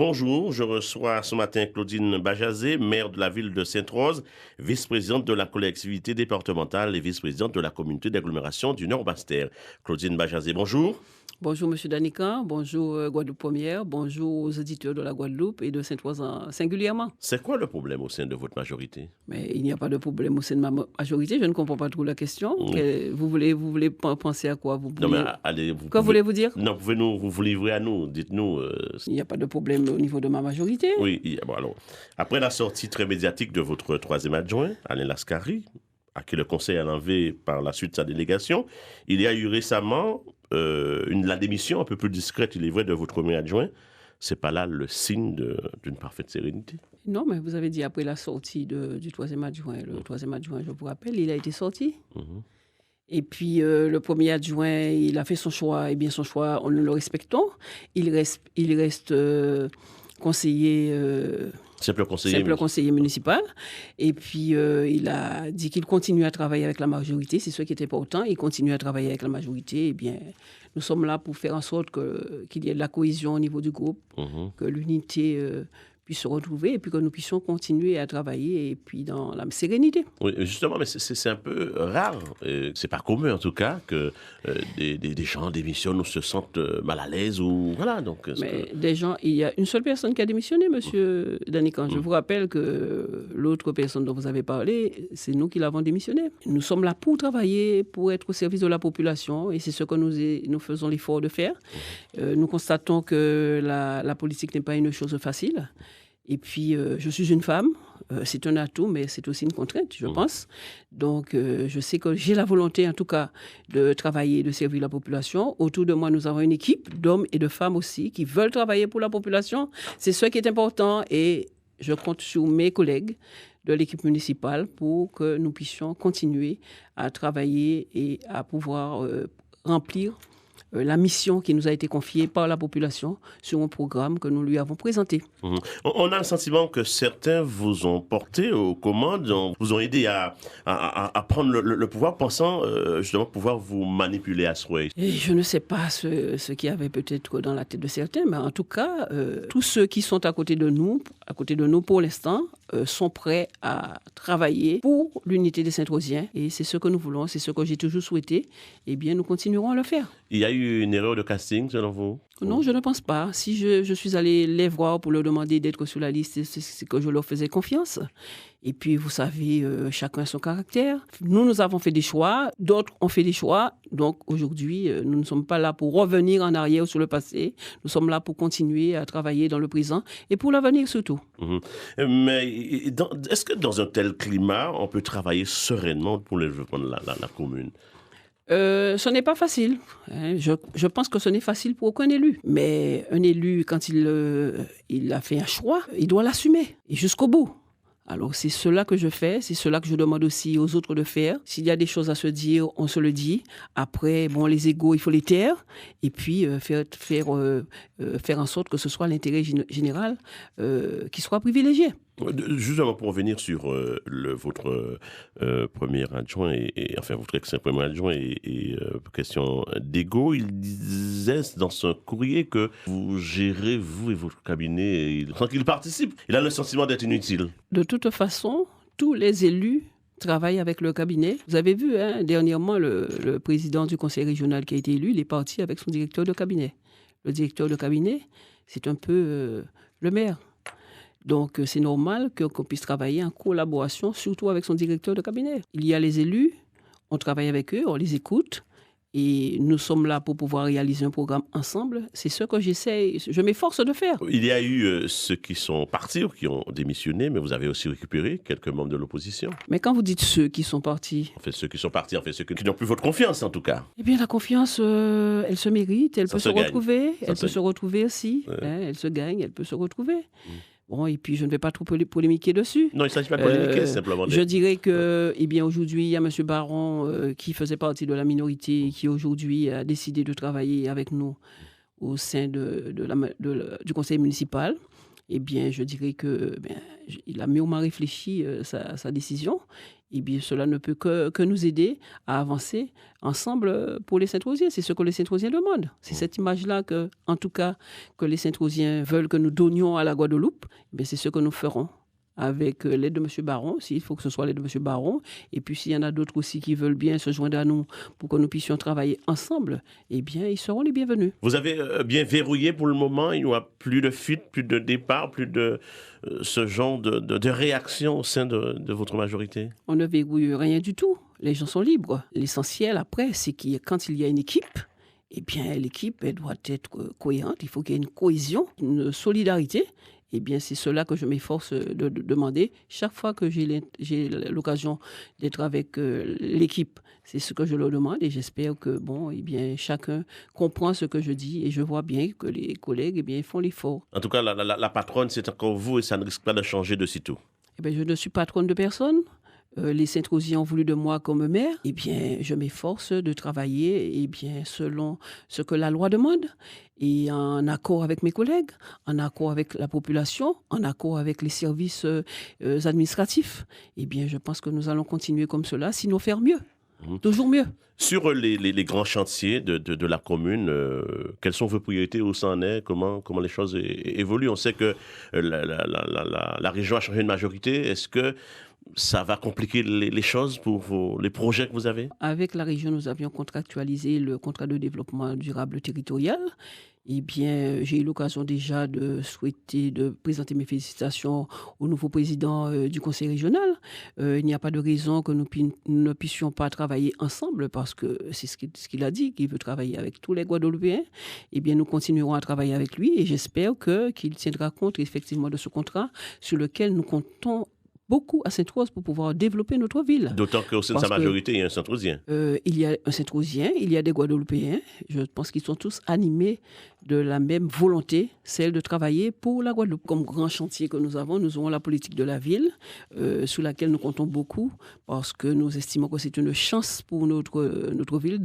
Bonjour, je reçois ce matin Claudine Bajazé, maire de la ville de Sainte-Rose, vice-présidente de la collectivité départementale et vice-présidente de la communauté d'agglomération du Nord-Bastère. Claudine Bajazé, bonjour. Bonjour Monsieur Danica, bonjour Guadeloupe Première, bonjour aux auditeurs de la Guadeloupe et de Sainte-Rose singulièrement. C'est quoi le problème au sein de votre majorité? Mais il n'y a pas de problème au sein de ma majorité, je ne comprends pas trop la question. Vous voulez penser à quoi? Non mais allez, Que voulez-vous dire? Non, vous livrez à nous, dites-nous. Il n'y a pas de problème au niveau de ma majorité. Oui, bon, alors, après la sortie très médiatique de votre troisième adjoint, Alain Lascari, à qui le conseil a enlevé par la suite sa délégation, il y a eu récemment la démission un peu plus discrète, il est vrai, de votre premier adjoint. C'est pas là le signe d'une parfaite sérénité? Non, mais vous avez dit après la sortie du troisième adjoint. Le troisième adjoint, je vous rappelle, il a été sorti. Et puis, le premier adjoint, il a fait son choix. Eh bien, son choix, nous le respectons. Il reste conseiller... Simple conseiller municipal. Et puis, il a dit qu'il continue à travailler avec la majorité. C'est ce qui est important. Il continue à travailler avec la majorité. Eh bien, nous sommes là pour faire en sorte qu'il y ait de la cohésion au niveau du groupe, que l'unité puisse se retrouver et puis que nous puissions continuer à travailler et puis dans la sérénité. Oui, justement, mais c'est un peu rare. C'est pas commun, en tout cas, que des gens démissionnent ou se sentent mal à l'aise ou voilà. Donc, mais des gens, il y a une seule personne qui a démissionné, Monsieur Danican. Je vous rappelle que l'autre personne dont vous avez parlé, c'est nous qui l'avons démissionné. Nous sommes là pour travailler, pour être au service de la population et c'est ce que nous faisons l'effort de faire. Nous constatons que la politique n'est pas une chose facile. Et puis, je suis une femme, c'est un atout, mais c'est aussi une contrainte, je pense. Donc, je sais que j'ai la volonté, en tout cas, de travailler, de servir la population. Autour de moi, nous avons une équipe d'hommes et de femmes aussi qui veulent travailler pour la population. C'est ce qui est important et je compte sur mes collègues de l'équipe municipale pour que nous puissions continuer à travailler et à pouvoir remplir la mission qui nous a été confiée par la population sur un programme que nous lui avons présenté. On a le sentiment que certains vous ont porté aux commandes, vous ont aidé à prendre le pouvoir, pensant justement pouvoir vous manipuler à souhait. Et je ne sais pas ce qu'il y avait peut-être dans la tête de certains, mais en tout cas, tous ceux qui sont à côté de nous pour l'instant, sont prêts à travailler pour l'unité des Saint-Rosiens. Et c'est ce que nous voulons, c'est ce que j'ai toujours souhaité. Eh bien, nous continuerons à le faire. Il y a eu une erreur de casting, selon vous? Non, je ne pense pas. Si je suis allée les voir pour leur demander d'être sur la liste, c'est que je leur faisais confiance. Et puis, vous savez, chacun a son caractère. Nous avons fait des choix, d'autres ont fait des choix. Donc, aujourd'hui, nous ne sommes pas là pour revenir en arrière sur le passé. Nous sommes là pour continuer à travailler dans le présent et pour l'avenir surtout. Mais est-ce que dans un tel climat, on peut travailler sereinement pour le développement de la commune? Ce n'est pas facile. Je pense que ce n'est facile pour aucun élu. Mais un élu, quand il a fait un choix, il doit l'assumer et jusqu'au bout. Alors, c'est cela que je fais, c'est cela que je demande aussi aux autres de faire. S'il y a des choses à se dire, on se le dit. Après, bon, les égos, il faut les taire. Et puis, faire en sorte que ce soit l'intérêt général qui soit privilégié. Justement, pour revenir sur votre premier adjoint, enfin votre ex-premier adjoint et question d'égo, il disait dans son courrier que vous gérez, vous et votre cabinet, sans qu'il participe. Il a le sentiment d'être inutile. De toute façon, tous les élus travaillent avec le cabinet. Vous avez vu, dernièrement, le président du conseil régional qui a été élu, il est parti avec son directeur de cabinet. Le directeur de cabinet, c'est un peu le maire. Donc, c'est normal qu'on puisse travailler en collaboration, surtout avec son directeur de cabinet. Il y a les élus, on travaille avec eux, on les écoute et nous sommes là pour pouvoir réaliser un programme ensemble. C'est ce que je m'efforce de faire. Il y a eu ceux qui sont partis ou qui ont démissionné, mais vous avez aussi récupéré quelques membres de l'opposition. Mais quand vous dites ceux qui sont partis... En fait, ceux qui sont partis, ceux qui n'ont plus votre confiance en tout cas. Eh bien, la confiance, elle se mérite, elle peut se retrouver. Elle peut se retrouver aussi. Ouais. Elle se gagne, elle peut se retrouver. Bon, et puis je ne vais pas trop polémiquer dessus. Non, il ne s'agit pas de polémiquer, simplement. Je dirais que, eh bien, aujourd'hui, il y a M. Baron qui faisait partie de la minorité et qui aujourd'hui a décidé de travailler avec nous au sein du conseil municipal. eh bien, je dirais que il a mûrement réfléchi sa décision. Eh bien, cela ne peut que nous aider à avancer ensemble pour les Saint-Rosiens. C'est ce que les Saint-Rosiens demandent. C'est cette image-là que, en tout cas, que les Saint-Rosiens veulent que nous donnions à la Guadeloupe. Eh bien, c'est ce que nous ferons avec l'aide de M. Baron, s'il faut que ce soit l'aide de M. Baron. Et puis, s'il y en a d'autres aussi qui veulent bien se joindre à nous pour que nous puissions travailler ensemble, eh bien, ils seront les bienvenus. Vous avez bien verrouillé pour le moment, il n'y aura plus de fuite, plus de départ, plus de ce genre de réaction au sein de votre majorité? On ne verrouille rien du tout. Les gens sont libres. L'essentiel, après, c'est que quand il y a une équipe, eh bien, l'équipe elle doit être cohérente. Il faut qu'il y ait une cohésion, une solidarité. Eh bien, c'est cela que je m'efforce de demander chaque fois que j'ai l'occasion d'être avec l'équipe. C'est ce que je leur demande et j'espère que eh bien, chacun comprend ce que je dis et je vois bien que les collègues eh bien, font l'effort. En tout cas, la patronne, c'est encore vous et ça ne risque pas de changer de sitôt. Eh bien, je ne suis patronne de personne. Les Saint-Rosiens ont voulu de moi comme maire, eh bien, je m'efforce de travailler selon ce que la loi demande et en accord avec mes collègues, en accord avec la population, en accord avec les services administratifs. Eh bien, je pense que nous allons continuer comme cela, sinon faire mieux, toujours mieux. Sur les grands chantiers de la commune, quelles sont vos priorités, où ça en est, comment les choses évoluent? On sait que la région a changé de majorité. Est-ce que ça va compliquer les choses pour les projets que vous avez? Avec la région, nous avions contractualisé le contrat de développement durable territorial. Eh bien, j'ai eu l'occasion déjà de présenter mes félicitations au nouveau président du conseil régional. Il n'y a pas de raison que nous ne puissions pas travailler ensemble parce que c'est ce qu'il a dit, qu'il veut travailler avec tous les Guadeloupéens. Eh bien, nous continuerons à travailler avec lui et j'espère qu'il tiendra compte effectivement de ce contrat sur lequel nous comptons beaucoup à Sainte-Rose pour pouvoir développer notre ville. D'autant qu'au sein de sa majorité, il y a un Saint-Rosien. Il y a un Saint-Rosien, il y a des Guadeloupéens. Je pense qu'ils sont tous animés de la même volonté, celle de travailler pour la Guadeloupe. Comme grand chantier que nous avons la politique de la ville, sur laquelle nous comptons beaucoup, parce que nous estimons que c'est une chance pour notre ville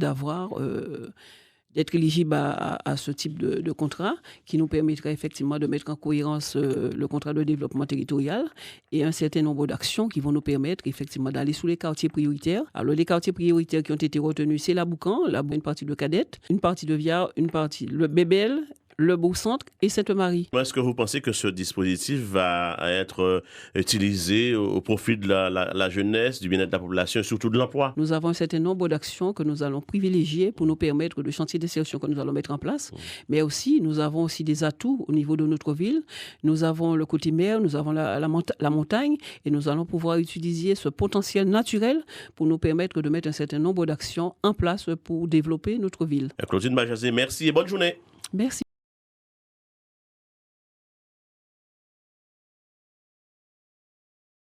d'être éligible à ce type de contrat qui nous permettrait effectivement de mettre en cohérence le contrat de développement territorial et un certain nombre d'actions qui vont nous permettre effectivement d'aller sous les quartiers prioritaires. Alors les quartiers prioritaires qui ont été retenus, c'est la Boucan, une partie de Cadette, une partie de Viard, une partie le Bébel, le Beau-Centre et Sainte-Marie. Est-ce que vous pensez que ce dispositif va être utilisé au profit de la jeunesse, du bien-être de la population et surtout de l'emploi? Nous avons un certain nombre d'actions que nous allons privilégier pour nous permettre de chantiers d'insertion que nous allons mettre en place. Mais aussi, nous avons aussi des atouts au niveau de notre ville. Nous avons le côté mer, nous avons la montagne et nous allons pouvoir utiliser ce potentiel naturel pour nous permettre de mettre un certain nombre d'actions en place pour développer notre ville. Claudine Bajazé, merci et bonne journée. Merci.